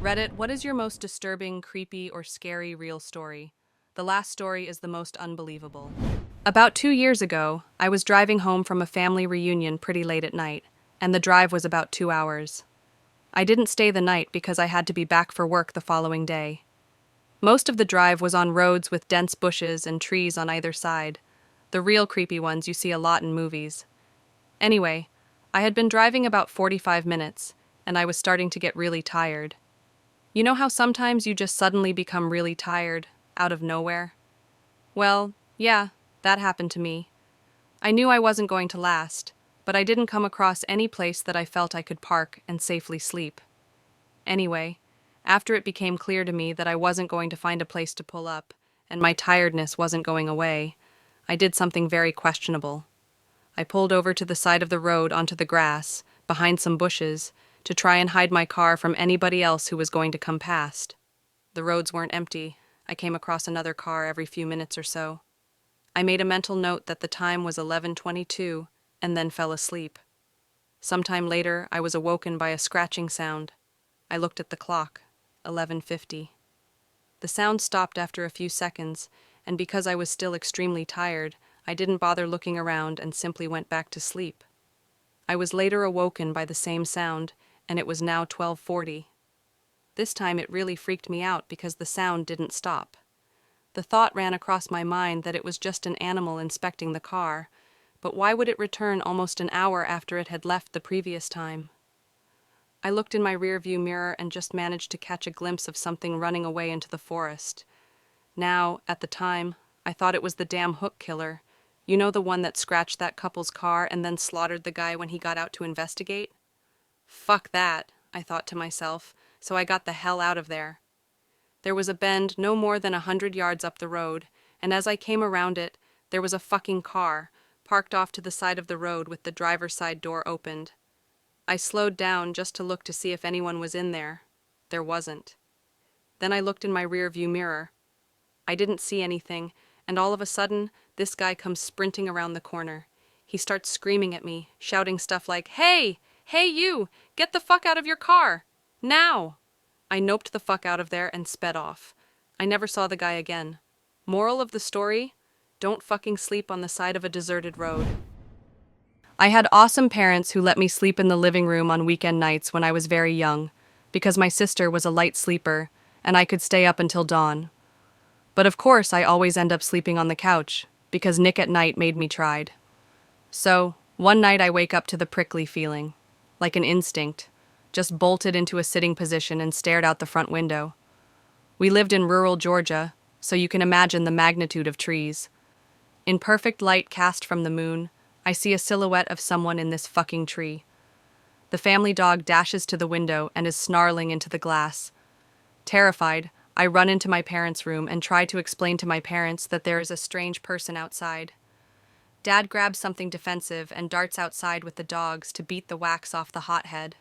Reddit, what is your most disturbing, creepy, or scary real story? The last story is the most unbelievable. About 2 years ago, I was driving home from a family reunion pretty late at night, and the drive was about 2 hours. I didn't stay the night because I had to be back for work the following day. Most of the drive was on roads with dense bushes and trees on either side, the real creepy ones you see a lot in movies. Anyway, I had been driving about 45 minutes, and I was starting to get really tired. You know how sometimes you just suddenly become really tired, out of nowhere? Well, yeah, that happened to me. I knew I wasn't going to last, but I didn't come across any place that I felt I could park and safely sleep. Anyway, after it became clear to me that I wasn't going to find a place to pull up, and my tiredness wasn't going away, I did something very questionable. I pulled over to the side of the road onto the grass, behind some bushes, to try and hide my car from anybody else who was going to come past. The roads weren't empty. I came across another car every few minutes or so. I made a mental note that the time was 11:22 and then fell asleep. Sometime later, I was awoken by a scratching sound. I looked at the clock, 11:50. The sound stopped after a few seconds, and because I was still extremely tired, I didn't bother looking around and simply went back to sleep. I was later awoken by the same sound, and it was now 12:40. This time it really freaked me out because the sound didn't stop. The thought ran across my mind that it was just an animal inspecting the car, but why would it return almost an hour after it had left the previous time? I looked in my rearview mirror and just managed to catch a glimpse of something running away into the forest. Now, at the time, I thought it was the damn hook killer. You know, the one that scratched that couple's car and then slaughtered the guy when he got out to investigate? Fuck that, I thought to myself, so I got the hell out of there. There was a bend no more than 100 yards up the road, and as I came around it, there was a fucking car, parked off to the side of the road with the driver's side door opened. I slowed down just to look to see if anyone was in there. There wasn't. Then I looked in my rear-view mirror. I didn't see anything, and all of a sudden, this guy comes sprinting around the corner. He starts screaming at me, shouting stuff like, "Hey! Hey you! Get the fuck out of your car! Now!" I noped the fuck out of there and sped off. I never saw the guy again. Moral of the story? Don't fucking sleep on the side of a deserted road. I had awesome parents who let me sleep in the living room on weekend nights when I was very young, because my sister was a light sleeper, and I could stay up until dawn. But of course I always end up sleeping on the couch, because Nick at night made me tried. So, one night I wake up to the prickly feeling, like an instinct, just bolted into a sitting position and stared out the front window. We lived in rural Georgia, so you can imagine the magnitude of trees. In perfect light cast from the moon, I see a silhouette of someone in this fucking tree. The family dog dashes to the window and is snarling into the glass. Terrified, I run into my parents' room and try to explain to my parents that there is a strange person outside. Dad grabs something defensive and darts outside with the dogs to beat the wax off the hothead.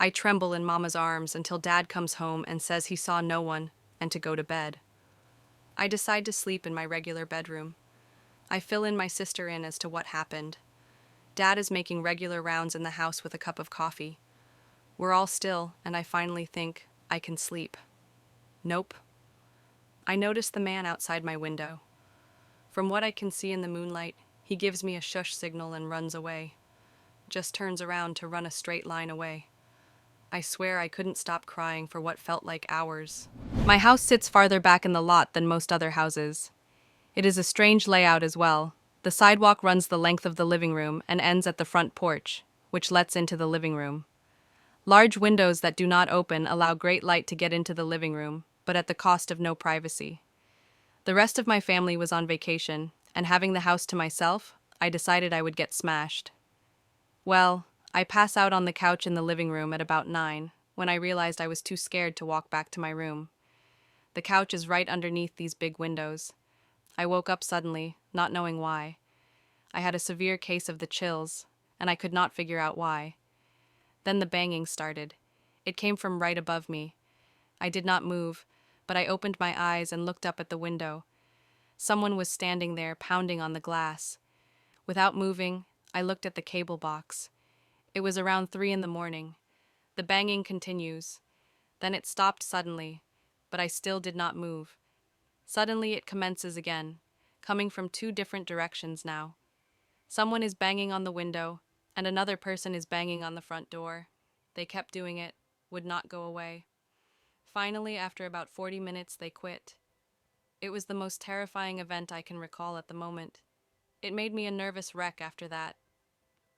I tremble in Mama's arms until Dad comes home and says he saw no one and to go to bed. I decide to sleep in my regular bedroom. I fill in my sister in as to what happened. Dad is making regular rounds in the house with a cup of coffee. We're all still, and I finally think I can sleep. Nope. I notice the man outside my window. From what I can see in the moonlight, he gives me a shush signal and runs away. Just turns around to run a straight line away. I swear I couldn't stop crying for what felt like hours. My house sits farther back in the lot than most other houses. It is a strange layout as well. The sidewalk runs the length of the living room and ends at the front porch, which lets into the living room. Large windows that do not open allow great light to get into the living room, but at the cost of no privacy. The rest of my family was on vacation, and having the house to myself, I decided I would get smashed. Well, I pass out on the couch in the living room at about 9, when I realized I was too scared to walk back to my room. The couch is right underneath these big windows. I woke up suddenly, not knowing why. I had a severe case of the chills, and I could not figure out why. Then the banging started. It came from right above me. I did not move, but I opened my eyes and looked up at the window. Someone was standing there, pounding on the glass. Without moving, I looked at the cable box. It was around 3 in the morning. The banging continues. Then it stopped suddenly, but I still did not move. Suddenly it commences again, coming from two different directions now. Someone is banging on the window, and another person is banging on the front door. They kept doing it, would not go away. Finally, after about 40 minutes, they quit. It was the most terrifying event I can recall at the moment. It made me a nervous wreck after that.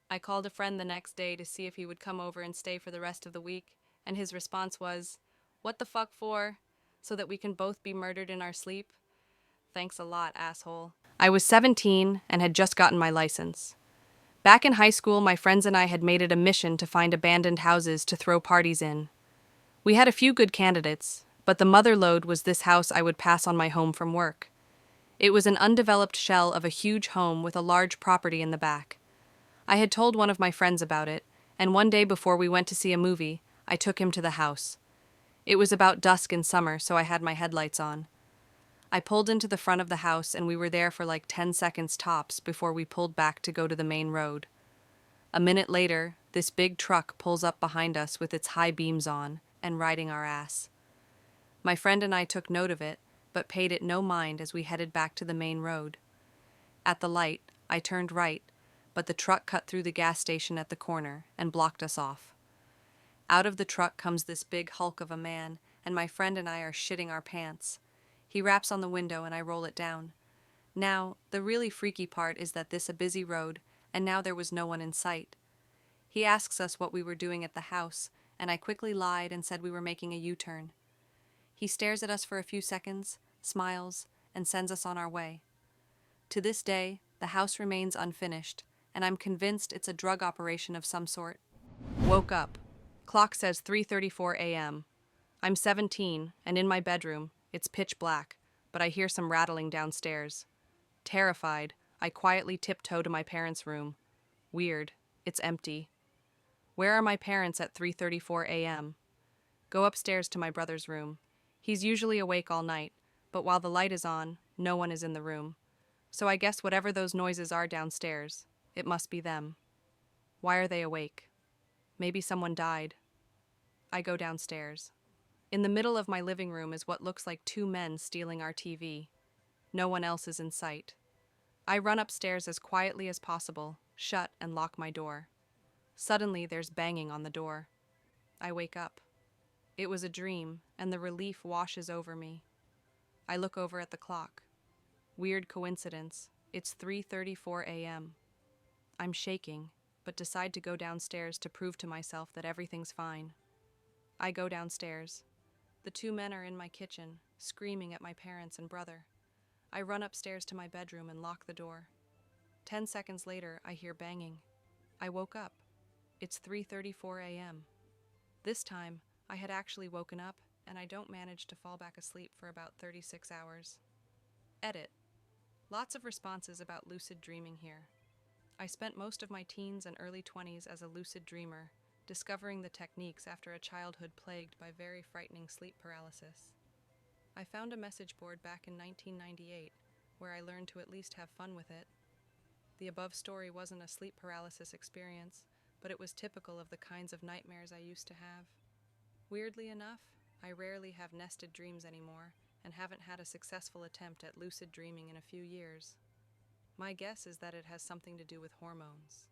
I called a friend the next day to see if he would come over and stay for the rest of the week, and his response was, "What the fuck for? So that we can both be murdered in our sleep? Thanks a lot, asshole." I was 17 and had just gotten my license. Back in high school, my friends and I had made it a mission to find abandoned houses to throw parties in. We had a few good candidates, but the mother lode was this house I would pass on my home from work. It was an undeveloped shell of a huge home with a large property in the back. I had told one of my friends about it, and one day before we went to see a movie, I took him to the house. It was about dusk in summer, so I had my headlights on. I pulled into the front of the house, and we were there for like 10 seconds tops before we pulled back to go to the main road. A minute later, this big truck pulls up behind us with its high beams on and riding our ass. My friend and I took note of it, but paid it no mind as we headed back to the main road. At the light, I turned right, but the truck cut through the gas station at the corner and blocked us off. Out of the truck comes this big hulk of a man, and my friend and I are shitting our pants. He raps on the window and I roll it down. Now, the really freaky part is that this a busy road, and now there was no one in sight. He asks us what we were doing at the house, and I quickly lied and said we were making a U-turn. He stares at us for a few seconds, smiles, and sends us on our way. To this day, the house remains unfinished, and I'm convinced it's a drug operation of some sort. Woke up. Clock says 3:34 a.m. I'm 17, and in my bedroom, it's pitch black, but I hear some rattling downstairs. Terrified, I quietly tiptoe to my parents' room. Weird, it's empty. Where are my parents at 3:34 a.m.? Go upstairs to my brother's room. He's usually awake all night, but while the light is on, no one is in the room. So I guess whatever those noises are downstairs, it must be them. Why are they awake? Maybe someone died. I go downstairs. In the middle of my living room is what looks like two men stealing our TV. No one else is in sight. I run upstairs as quietly as possible, shut and lock my door. Suddenly there's banging on the door. I wake up. It was a dream, and the relief washes over me. I look over at the clock. Weird coincidence. It's 3:34 a.m. I'm shaking, but decide to go downstairs to prove to myself that everything's fine. I go downstairs. The two men are in my kitchen, screaming at my parents and brother. I run upstairs to my bedroom and lock the door. 10 seconds later, I hear banging. I woke up. It's 3:34 a.m. This time, I had actually woken up, and I don't manage to fall back asleep for about 36 hours. Edit. Lots of responses about lucid dreaming here. I spent most of my teens and early 20s as a lucid dreamer, discovering the techniques after a childhood plagued by very frightening sleep paralysis. I found a message board back in 1998, where I learned to at least have fun with it. The above story wasn't a sleep paralysis experience, but it was typical of the kinds of nightmares I used to have. Weirdly enough, I rarely have nested dreams anymore, and haven't had a successful attempt at lucid dreaming in a few years. My guess is that it has something to do with hormones.